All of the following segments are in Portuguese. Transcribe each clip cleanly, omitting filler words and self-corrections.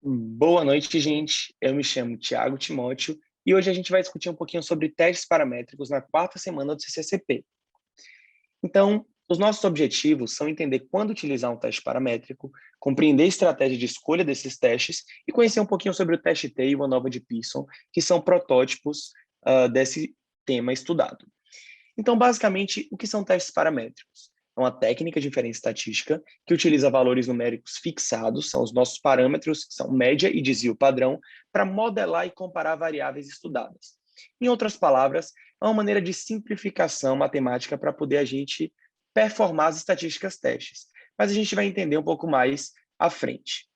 Boa noite, gente. Eu me chamo Tiago Timóteo e hoje a gente vai discutir um pouquinho sobre testes paramétricos na quarta semana do CCCP. Então, os nossos objetivos são entender quando utilizar um teste paramétrico, compreender a estratégia de escolha desses testes e conhecer um pouquinho sobre o teste T e o ANOVA de Pearson, que são protótipos desse tema estudado. Então, basicamente, o que são testes paramétricos? É uma técnica de inferência estatística que utiliza valores numéricos fixados, são os nossos parâmetros, que são média e desvio padrão, para modelar e comparar variáveis estudadas. Em outras palavras, é uma maneira de simplificação matemática para poder a gente performar as estatísticas testes. Mas a gente vai entender um pouco mais à frente.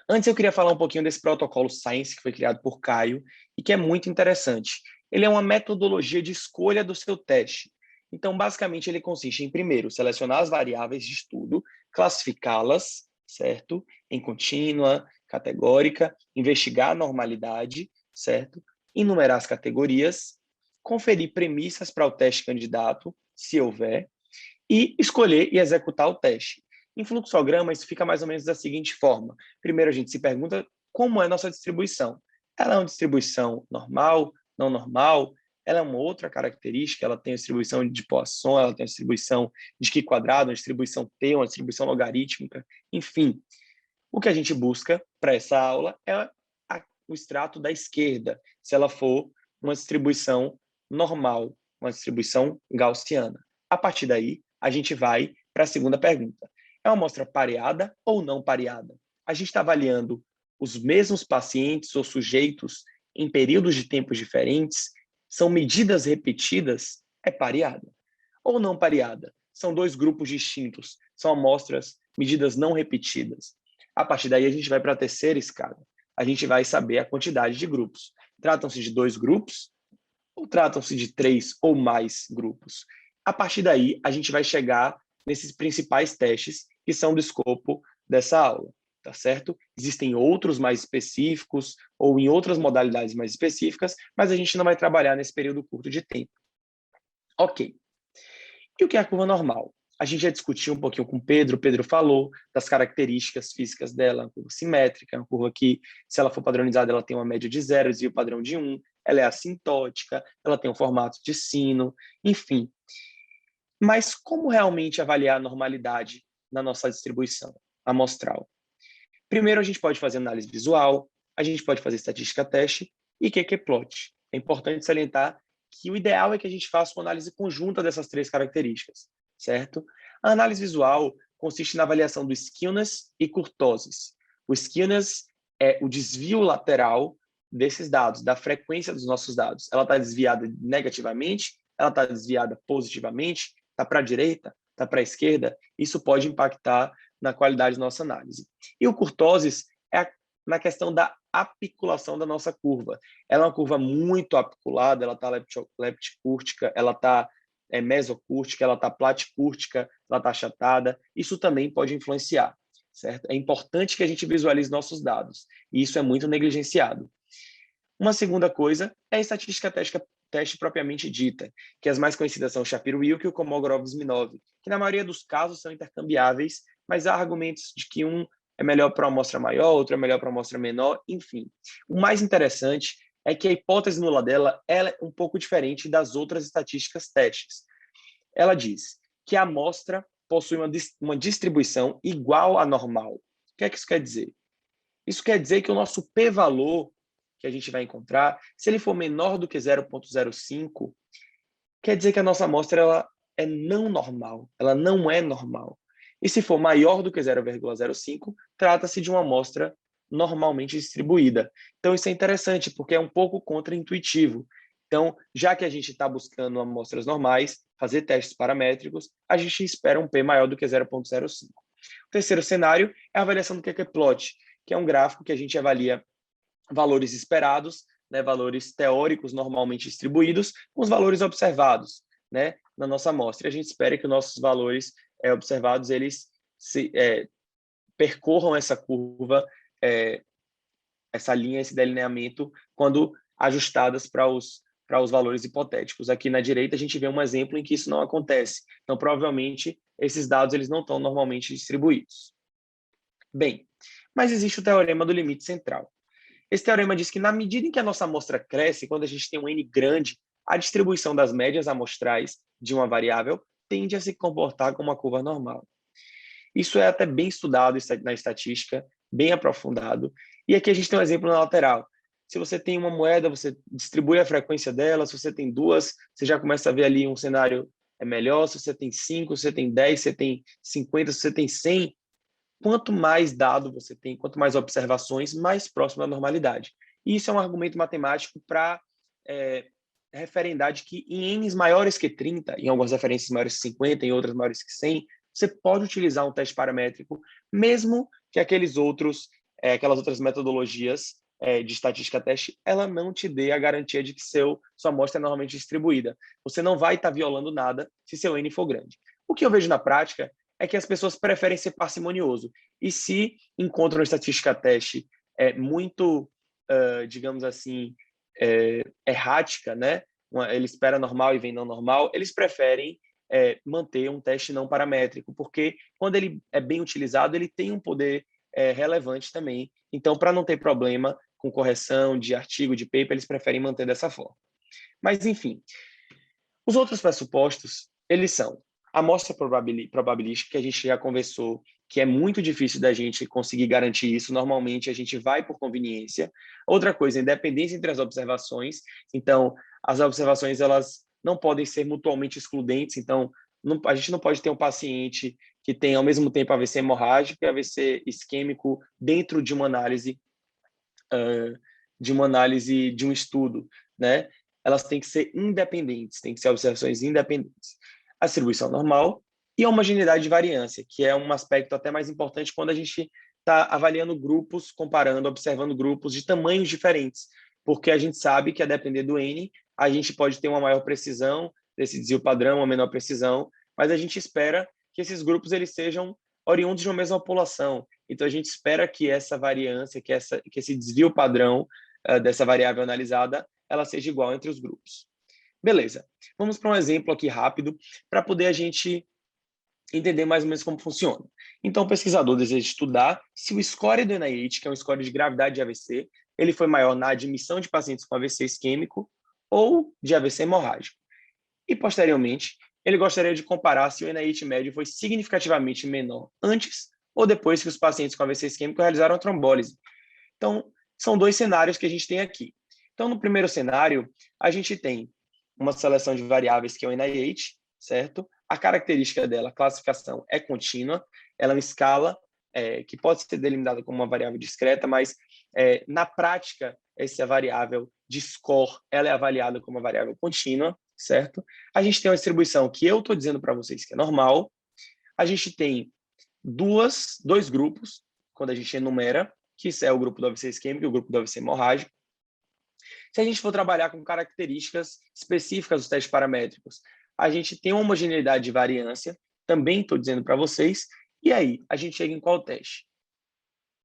Antes eu queria falar um pouquinho desse protocolo Science que foi criado por Caio e que é muito interessante. Ele é uma metodologia de escolha do seu teste. Então, basicamente, ele consiste em, primeiro, selecionar as variáveis de estudo, classificá-las, certo? Em contínua, categórica, investigar a normalidade, certo? Enumerar as categorias, conferir premissas para o teste candidato, se houver, e escolher e executar o teste. Em fluxograma, isso fica mais ou menos da seguinte forma. Primeiro, a gente se pergunta como é a nossa distribuição. Ela é uma distribuição normal, não normal? Ela é uma outra característica, ela tem a distribuição de Poisson, ela tem a distribuição de Q quadrado, uma distribuição T, uma distribuição logarítmica, enfim. O que a gente busca para essa aula é o extrato da esquerda, se ela for uma distribuição normal, uma distribuição gaussiana. A partir daí, a gente vai para a segunda pergunta. É uma amostra pareada ou não pareada? A gente está avaliando os mesmos pacientes ou sujeitos em períodos de tempos diferentes? São medidas repetidas? É pareada. Ou não pareada? São dois grupos distintos, são amostras, medidas não repetidas. A partir daí, a gente vai para a terceira escada. A gente vai saber a quantidade de grupos. Tratam-se de 2 grupos ou tratam-se de 3 ou mais grupos? A partir daí, a gente vai chegar nesses principais testes que são do escopo dessa aula, tá certo? Existem outros mais específicos ou em outras modalidades mais específicas, mas a gente não vai trabalhar nesse período curto de tempo. Ok. E o que é a curva normal? A gente já discutiu um pouquinho com o Pedro falou das características físicas dela, uma curva simétrica, uma curva que, se ela for padronizada, ela tem uma média de 0, desvio padrão de 1, ela é assintótica, ela tem um formato de sino, enfim. Mas como realmente avaliar a normalidade na nossa distribuição amostral? Primeiro, a gente pode fazer análise visual, a gente pode fazer estatística teste e QQ-plot. É importante salientar que o ideal é que a gente faça uma análise conjunta dessas 3 características, certo? A análise visual consiste na avaliação do skewness e kurtosis. O skewness é o desvio lateral desses dados, da frequência dos nossos dados. Ela está desviada negativamente, ela está desviada positivamente, está para a direita, está para a esquerda. Isso pode impactar na qualidade da nossa análise. E o kurtosis é na questão da apiculação da nossa curva. Ela é uma curva muito apiculada, ela está lepticúrtica, ela está mesocúrtica, ela está platicúrtica, ela está achatada. Isso também pode influenciar, certo? É importante que a gente visualize nossos dados, e isso é muito negligenciado. Uma segunda coisa é a estatística teste propriamente dita, que as mais conhecidas são o Shapiro-Wilk e o Kolmogorov-Zmenhof, que na maioria dos casos são intercambiáveis, mas há argumentos de que um é melhor para uma amostra maior, outro é melhor para uma amostra menor, enfim. O mais interessante é que a hipótese nula dela ela é um pouco diferente das outras estatísticas testes. Ela diz que a amostra possui uma distribuição igual à normal. O que é que isso quer dizer? Isso quer dizer que o nosso p-valor que a gente vai encontrar, se ele for menor do que 0,05, quer dizer que a nossa amostra ela é não normal, ela não é normal. E se for maior do que 0,05, trata-se de uma amostra normalmente distribuída. Então, isso é interessante, porque é um pouco contraintuitivo. Então, já que a gente está buscando amostras normais, fazer testes paramétricos, a gente espera um P maior do que 0,05. O terceiro cenário é a avaliação do QQ-plot, que é um gráfico que a gente avalia valores esperados, né, valores teóricos normalmente distribuídos, com os valores observados, né, na nossa amostra. A gente espera que os nossos valores observados eles percorram essa curva, essa linha, esse delineamento, quando ajustadas para os valores hipotéticos. Aqui na direita a gente vê um exemplo em que isso não acontece. Então, provavelmente, esses dados eles não estão normalmente distribuídos. Bem, Mas existe o teorema do limite central. Esse teorema diz que, na medida em que a nossa amostra cresce, quando a gente tem um N grande, a distribuição das médias amostrais de uma variável tende a se comportar como uma curva normal. Isso é até bem estudado na estatística, bem aprofundado. E aqui a gente tem um exemplo na lateral. Se você tem uma moeda, você distribui a frequência dela. Se você tem duas, você já começa a ver ali um cenário melhor. Se você tem 5, se você tem 10, se você tem 50, se você tem 100, quanto mais dado você tem, quanto mais observações, mais próximo da normalidade. E isso é um argumento matemático para referendar de que em N's maiores que 30, em algumas referências maiores que 50, em outras maiores que 100, você pode utilizar um teste paramétrico, mesmo que aquelas outras metodologias de estatística teste, ela não te dê a garantia de que sua amostra é normalmente distribuída. Você não vai estar violando nada se seu N for grande. O que eu vejo na prática é que as pessoas preferem ser parcimonioso. E se encontram uma estatística teste muito, digamos assim, errática, né? Ele espera normal e vem não normal, eles preferem manter um teste não paramétrico, porque quando ele é bem utilizado, ele tem um poder relevante também. Então, para não ter problema com correção de artigo, de paper, eles preferem manter dessa forma. Mas, enfim, os outros pressupostos, eles são a amostra probabilística, que a gente já conversou, que é muito difícil da gente conseguir garantir isso. Normalmente, a gente vai por conveniência. Outra coisa, independência entre as observações. Então, as observações, elas não podem ser mutuamente excludentes. Então, a gente não pode ter um paciente que tem, ao mesmo tempo, AVC hemorrágico e AVC isquêmico dentro de uma análise de um estudo, né? Elas têm que ser independentes, têm que ser observações independentes. A distribuição normal e a homogeneidade de variância, que é um aspecto até mais importante quando a gente está avaliando grupos, comparando, observando grupos de tamanhos diferentes, porque a gente sabe que, a depender do N, a gente pode ter uma maior precisão desse desvio padrão, uma menor precisão, mas a gente espera que esses grupos eles sejam oriundos de uma mesma população. Então, a gente espera que essa variância, que esse desvio padrão dessa variável analisada, ela seja igual entre os grupos. Beleza. Vamos para um exemplo aqui rápido, para poder a gente entender mais ou menos como funciona. Então, o pesquisador deseja estudar se o score do NIH, que é um score de gravidade de AVC, ele foi maior na admissão de pacientes com AVC isquêmico ou de AVC hemorrágico. E, posteriormente, ele gostaria de comparar se o NIH médio foi significativamente menor antes ou depois que os pacientes com AVC isquêmico realizaram a trombólise. Então, são dois cenários que a gente tem aqui. Então, no primeiro cenário, a gente tem uma seleção de variáveis que é o NIH, certo? A característica dela, a classificação, é contínua. Ela é uma escala que pode ser delimitada como uma variável discreta, mas na prática, essa variável de score, ela é avaliada como uma variável contínua, certo? A gente tem uma distribuição que eu estou dizendo para vocês que é normal. A gente tem dois grupos, quando a gente enumera, que é o grupo do AVC isquêmico e o grupo do AVC hemorrágico. Se a gente for trabalhar com características específicas dos testes paramétricos, a gente tem uma homogeneidade de variância, também estou dizendo para vocês, e aí, a gente chega em qual teste?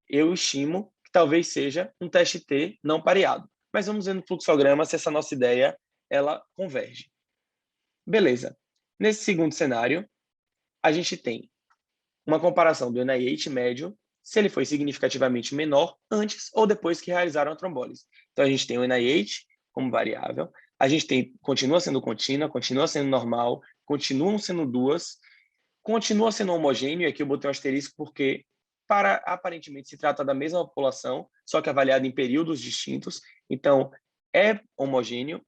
Eu estimo que talvez seja um teste T não pareado, mas vamos ver no fluxograma se essa nossa ideia ela converge. Beleza. Nesse segundo cenário, a gente tem uma comparação do NIH médio, se ele foi significativamente menor antes ou depois que realizaram a trombólise. Então, a gente tem o NIH como variável, a gente continua sendo contínua, continua sendo normal, continuam sendo duas, continua sendo homogêneo, e aqui eu botei um asterisco porque aparentemente se trata da mesma população, só que avaliada em períodos distintos, então é homogêneo,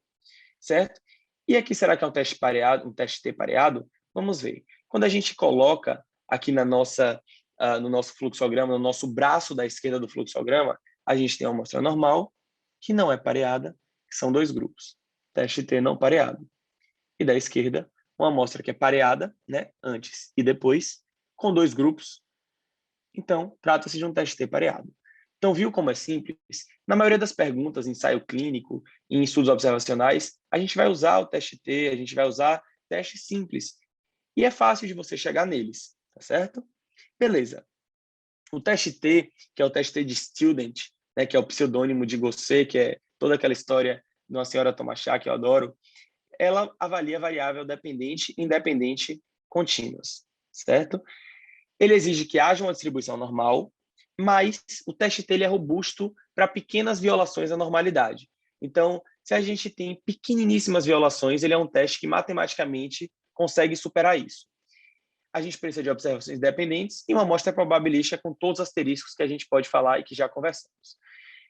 certo? E aqui será que é um teste pareado, um teste T pareado? Vamos ver. Quando a gente coloca aqui no nosso fluxograma, no nosso braço da esquerda do fluxograma, a gente tem uma amostra normal, que não é pareada, que são dois grupos. Teste T não pareado. E da esquerda, uma amostra que é pareada, né, antes e depois, com dois grupos. Então, trata-se de um teste T pareado. Então, viu como é simples? Na maioria das perguntas, em ensaio clínico, em estudos observacionais, a gente vai usar o teste T, a gente vai usar testes simples. E é fácil de você chegar neles, tá certo? Beleza. O teste T, que é o teste T de Student, né, que é o pseudônimo de Gosset, que é toda aquela história de uma senhora Tomachá, que eu adoro, ela avalia variável dependente e independente contínuas, certo? Ele exige que haja uma distribuição normal, mas o teste T ele é robusto para pequenas violações da normalidade. Então, se a gente tem pequeniníssimas violações, ele é um teste que matematicamente consegue superar isso. A gente precisa de observações independentes e uma amostra probabilística com todos os asteriscos que a gente pode falar e que já conversamos.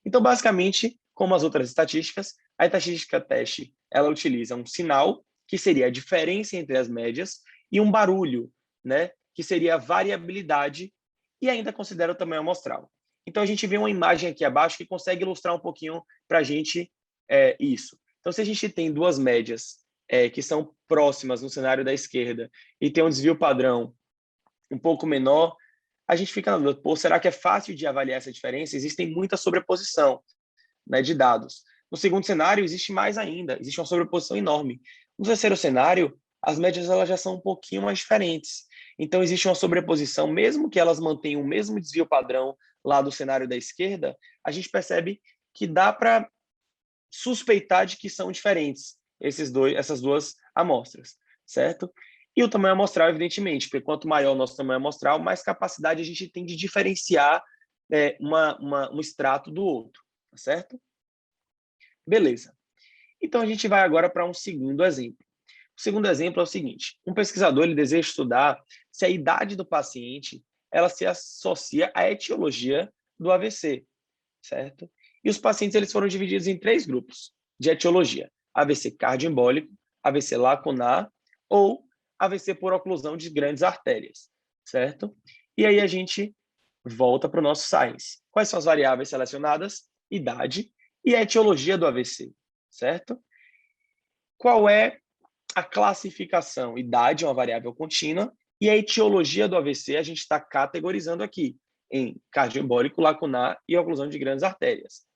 Então, basicamente, como as outras estatísticas, a estatística teste ela utiliza um sinal, que seria a diferença entre as médias, e um barulho, né, que seria a variabilidade, e ainda considera o tamanho amostral. Então, a gente vê uma imagem aqui abaixo que consegue ilustrar um pouquinho para a gente isso. Então, se a gente tem duas médias que são próximas no cenário da esquerda e tem um desvio padrão um pouco menor, a gente fica na dúvida, pô, será que é fácil de avaliar essa diferença? Existe muita sobreposição, né, de dados. No segundo cenário, existe mais ainda, existe uma sobreposição enorme. No terceiro cenário, as médias elas já são um pouquinho mais diferentes. Então, existe uma sobreposição, mesmo que elas mantenham o mesmo desvio padrão lá do cenário da esquerda, a gente percebe que dá para suspeitar de que são diferentes essas duas amostras, certo? E o tamanho amostral, evidentemente, porque quanto maior o nosso tamanho amostral, mais capacidade a gente tem de diferenciar um extrato do outro, tá certo? Beleza. Então, a gente vai agora para um segundo exemplo. O segundo exemplo é o seguinte: um pesquisador ele deseja estudar se a idade do paciente ela se associa à etiologia do AVC, certo? E os pacientes eles foram divididos em 3 grupos de etiologia: AVC cardioembólico, AVC lacunar ou AVC por oclusão de grandes artérias, certo? E aí a gente volta para o nosso Science. Quais são as variáveis selecionadas? Idade e a etiologia do AVC, certo? Qual é a classificação? Idade é uma variável contínua e a etiologia do AVC a gente está categorizando aqui em cardioembólico, lacunar e oclusão de grandes artérias.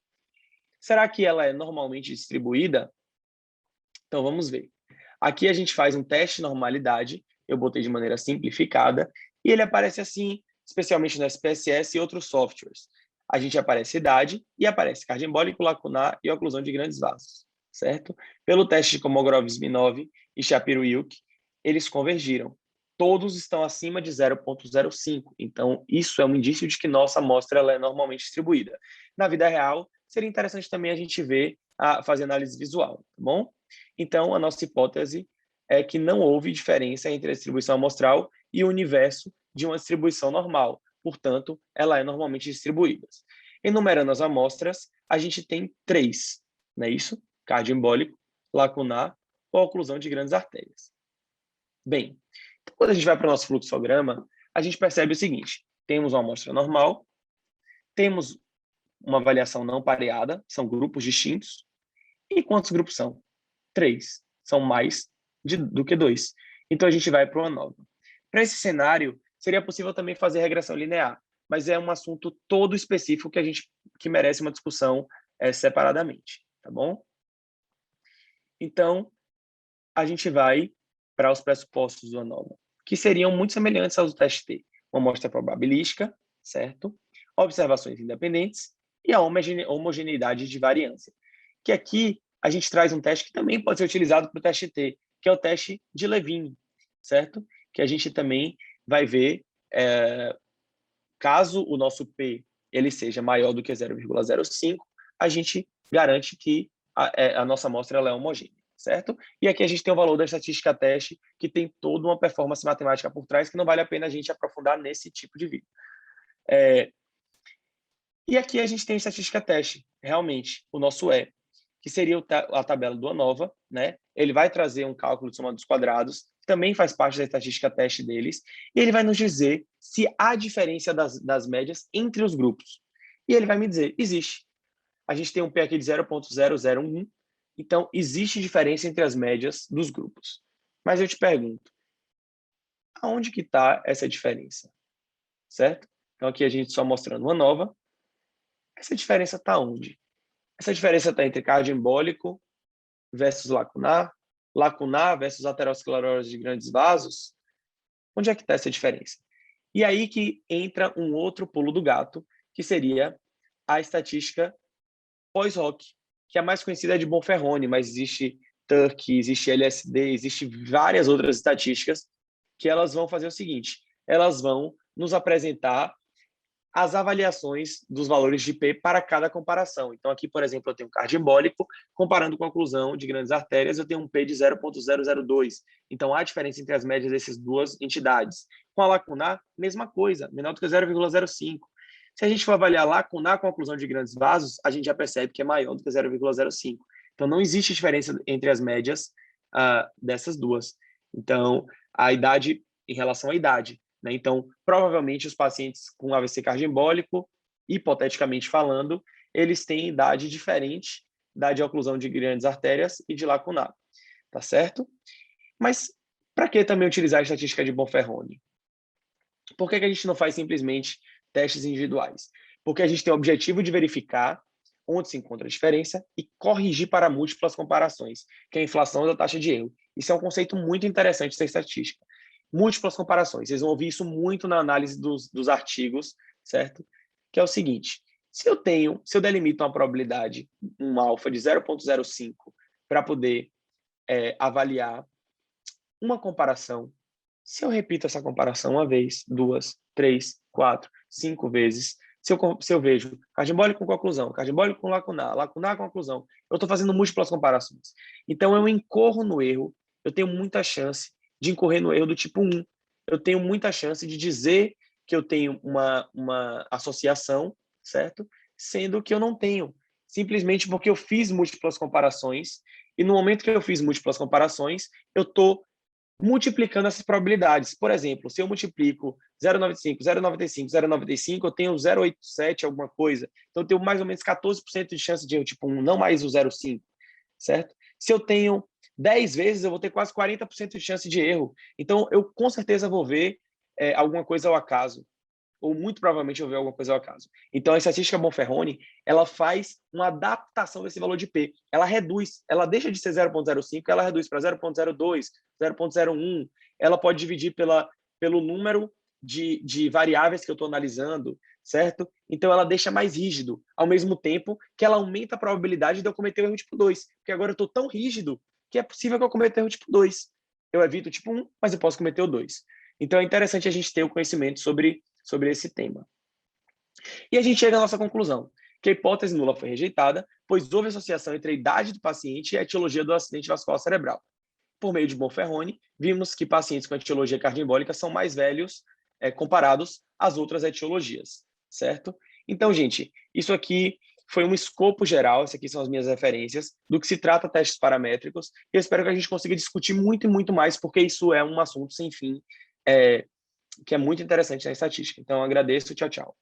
Será que ela é normalmente distribuída? Então, vamos ver. Aqui a gente faz um teste de normalidade, eu botei de maneira simplificada, e ele aparece assim, especialmente no SPSS e outros softwares. A gente aparece idade e aparece cardioembólico, lacunar e oclusão de grandes vasos, certo? Pelo teste de Kolmogorov-Smirnov e Shapiro-Wilk, eles convergiram. Todos estão acima de 0,05. Então, isso é um indício de que nossa amostra ela é normalmente distribuída. Na vida real, seria interessante também a gente ver, fazer análise visual, tá bom? Então, a nossa hipótese é que não houve diferença entre a distribuição amostral e o universo de uma distribuição normal. Portanto, ela é normalmente distribuída. Enumerando as amostras, a gente tem 3, não é isso? Cardioembólico, lacunar ou oclusão de grandes artérias. Bem, quando a gente vai para o nosso fluxograma, a gente percebe o seguinte: temos uma amostra normal, temos uma avaliação não pareada, são grupos distintos. E quantos grupos são? 3. São mais do que 2. Então, a gente vai para uma nova. Para esse cenário, seria possível também fazer regressão linear, mas é um assunto todo específico que merece uma discussão separadamente, tá bom? Então, a gente vai para os pressupostos do ANOVA, que seriam muito semelhantes aos do teste T. Uma amostra probabilística, certo? Observações independentes e a homogeneidade de variância. Que aqui a gente traz um teste que também pode ser utilizado para o teste T, que é o teste de Levine, certo? Que a gente também vai ver, caso o nosso P ele seja maior do que 0,05, a gente garante que a nossa amostra ela é homogênea, certo? E aqui a gente tem o valor da estatística teste, que tem toda uma performance matemática por trás, que não vale a pena a gente aprofundar nesse tipo de vídeo. E aqui a gente tem a estatística teste, realmente, o nosso que seria a tabela do ANOVA, né? Ele vai trazer um cálculo de soma dos quadrados, que também faz parte da estatística teste deles, e ele vai nos dizer se há diferença das médias entre os grupos. E ele vai me dizer, existe. A gente tem um P aqui de 0,001, então existe diferença entre as médias dos grupos. Mas eu te pergunto, aonde que está essa diferença? Certo? Então aqui a gente só mostrando uma nova. Essa diferença está onde? Essa diferença está entre cardioembólico versus lacunar, lacunar versus aterosclerose de grandes vasos. Onde é que está essa diferença? E aí que entra um outro pulo do gato, que seria a estatística pós-hoc, que a mais conhecida é de Bonferroni, mas existe Turk, existe LSD, existe várias outras estatísticas que elas vão fazer o seguinte: elas vão nos apresentar as avaliações dos valores de P para cada comparação. Então, aqui, por exemplo, eu tenho um cardiembólico, comparando com a oclusão de grandes artérias, eu tenho um P de 0,002. Então, há diferença entre as médias dessas duas entidades. Com a lacunar, mesma coisa, menor do que 0,05. Se a gente for avaliar lacunar com a oclusão de grandes vasos, a gente já percebe que é maior do que 0,05. Então, não existe diferença entre as médias dessas duas. Então, a idade em relação à idade. Né? Então, provavelmente, os pacientes com AVC cardioembólico, hipoteticamente falando, eles têm idade diferente da de oclusão de grandes artérias e de lacunar, tá certo? Mas para que também utilizar a estatística de Bonferroni? Por que a gente não faz simplesmente testes individuais? Porque a gente tem o objetivo de verificar onde se encontra a diferença e corrigir para múltiplas comparações, que é a inflação da taxa de erro. Isso é um conceito muito interessante da estatística. Múltiplas comparações. Vocês vão ouvir isso muito na análise dos artigos, certo? Que é o seguinte, se eu delimito uma probabilidade, um alfa de 0,05 para poder avaliar uma comparação, se eu repito essa comparação uma vez, duas, três, quatro, cinco vezes, se eu vejo cardiembólico com oclusão, cardiembólico com lacunar, lacunar com oclusão, eu estou fazendo múltiplas comparações. Então, eu incorro no erro, eu tenho muita chance de incorrer no erro do tipo 1. Eu tenho muita chance de dizer que eu tenho uma associação, certo? Sendo que eu não tenho. Simplesmente porque eu fiz múltiplas comparações, e no momento que eu fiz múltiplas comparações, eu estou multiplicando essas probabilidades. Por exemplo, se eu multiplico 0,95, 0,95, 0,95, eu tenho 0,87 alguma coisa. Então, eu tenho mais ou menos 14% de chance de erro tipo 1, não mais o 0,5, certo? Se eu tenho 10 vezes, eu vou ter quase 40% de chance de erro. Então, eu com certeza vou ver alguma coisa ao acaso, ou muito provavelmente eu vou ver alguma coisa ao acaso. Então, a estatística Bonferroni, ela faz uma adaptação desse valor de P. Ela reduz, ela deixa de ser 0,05, ela reduz para 0,02, 0,01. Ela pode dividir pelo número de variáveis que eu estou analisando, certo? Então, ela deixa mais rígido, ao mesmo tempo que ela aumenta a probabilidade de eu cometer o erro tipo 2, porque agora eu estou tão rígido que é possível que eu cometa o erro tipo 2. Eu evito o tipo 1, mas eu posso cometer o 2. Então, é interessante a gente ter o conhecimento sobre esse tema. E a gente chega à nossa conclusão, que a hipótese nula foi rejeitada, pois houve associação entre a idade do paciente e a etiologia do acidente vascular cerebral. Por meio de Bonferroni, vimos que pacientes com etiologia cardioembólica são mais velhos comparados às outras etiologias, certo? Então, gente, isso aqui foi um escopo geral, essas aqui são as minhas referências, do que se trata testes paramétricos, e eu espero que a gente consiga discutir muito e muito mais, porque isso é um assunto sem fim, que é muito interessante na estatística. Então, agradeço. Tchau, tchau.